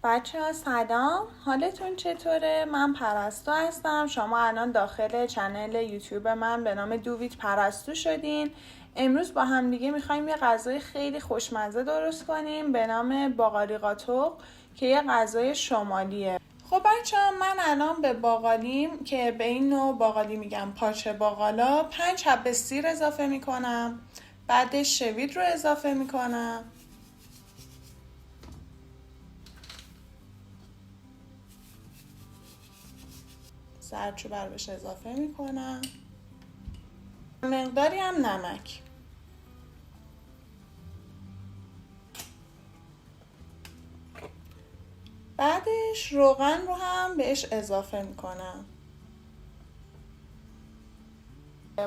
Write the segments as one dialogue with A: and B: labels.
A: بچه‌ها سلام، حالتون چطوره؟ من پرستو هستم. شما الان داخل چنل یوتیوب من به نام دوویت پرستو شدین. امروز با هم دیگه میخوایم یه غذای خیلی خوشمزه درست کنیم به نام باقالی قاتق که یه غذای شمالیه. خب بچه‌ها من الان به باقالیم که به این نوع باقالی میگم پاچه باقالا 5 حبه سیر اضافه میکنم. بعدش شوید رو اضافه میکنم. زردچوبه رو بهش اضافه میکنم. مقداری هم نمک. بعدش روغن رو هم بهش اضافه میکنم.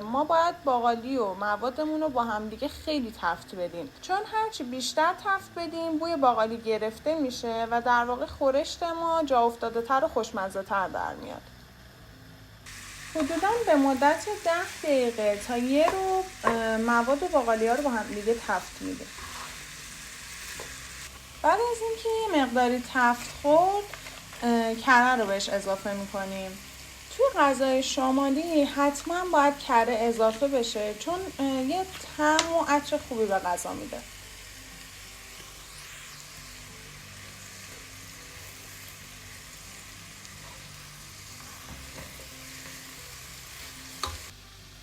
A: ما باید باقالی و موادمون رو با هم دیگه خیلی تفت بدیم، چون هرچی بیشتر تفت بدیم بوی باقالی گرفته میشه و در واقع خورشت ما جا افتاده تر و خوشمزه تر در میاد. حدوداً به مدت 10 دقیقه تا یه رو مواد باقالی ها رو با هم دیگه تفت میده. بعد از اینکه یه مقداری تفت خورد کره رو بهش اضافه میکنیم. توی غذای شمالی حتما باید کره اضافه بشه چون یه طعم و عطر خوبی به غذا میده.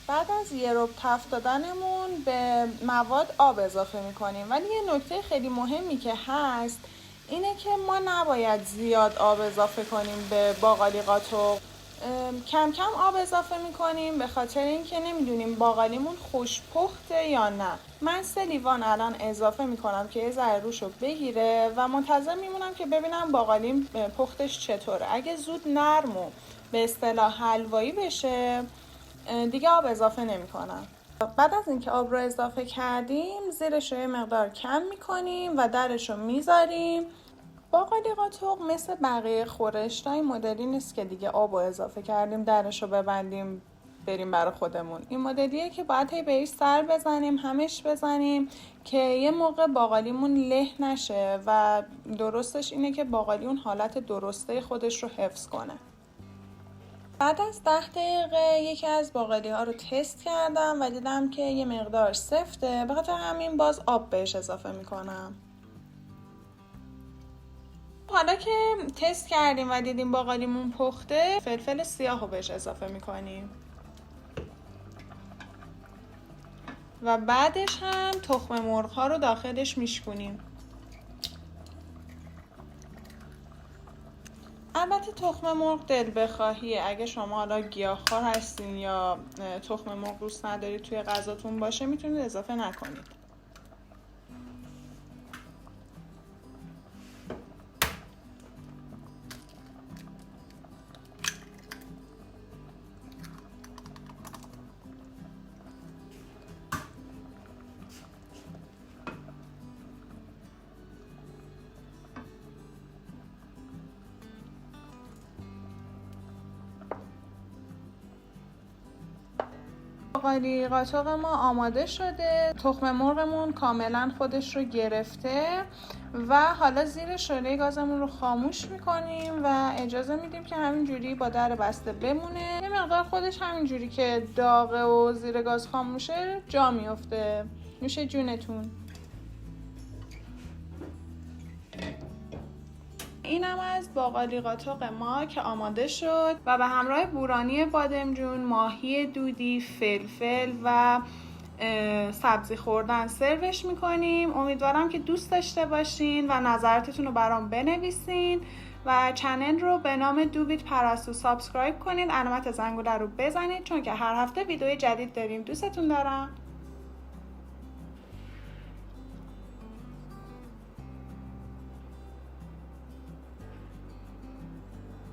A: بعد از یه ربع تفت دادنمون به مواد آب اضافه میکنیم، ولی یه نکته خیلی مهمی که هست اینه که ما نباید زیاد آب اضافه کنیم به باقالی قاتق. کم کم آب اضافه میکنیم به خاطر اینکه نمیدونیم باقالیمون خوش پخته یا نه. من 3 لیوان الان اضافه میکنم که یه ذره روشو بگیره و منتظر میمونم که ببینم باقالیم پختش چطوره. اگه زود نرم و به اصطلاح حلوایی بشه دیگه آب اضافه نمی کنم. بعد از اینکه آب رو اضافه کردیم زیرش رو یه مقدار کم میکنیم و درش رو میذاریم. باقالی قاتق مثل بقیه خورشتای مدلی نیست که دیگه آب رو اضافه کردیم درش رو ببندیم بریم برای خودمون. این مدلیه که باید هی بهش سر بزنیم، همش بزنیم که یه موقع باقالیمون له نشه و درستش اینه که باقالی اون حالت درسته خودش رو حفظ کنه. بعد از 10 دقیقه یکی از باقالی ها رو تست کردم و دیدم که یه مقدار سفته، به خاطر همین باز آب بهش اضافه میکنم. حالا که تست کردیم و دیدیم باقالیمون پخته فلفل سیاه رو بهش اضافه میکنیم و بعدش هم تخم مرغ ها رو داخلش میشکنیم. البته تخم مرغ دل بخواهیه، اگه شما حالا گیاهخوار هستین یا تخم مرغ دوست ندارید توی غذاتون باشه میتونید اضافه نکنید. باقالی قاتق ما آماده شده. تخم مرغمون کاملا خودش رو گرفته و حالا زیر شعله گازمون رو خاموش میکنیم و اجازه میدیم که همینجوری با در بسته بمونه. یه مقدار خودش همینجوری که داغه و زیر گاز خاموشه جا میفته. نوش جونتون. اینم از باقالی قاتق ما که آماده شد و به همراه بورانی بادمجون، ماهی دودی، فلفل و سبزی خوردن سروش میکنیم. امیدوارم که دوست داشته باشین و نظراتتون رو برام بنویسین و چنل رو به نام دوویت پرستو سابسکرایب کنید، علامت زنگوله رو بزنید چون که هر هفته ویدیو جدید داریم. دوستتون دارم.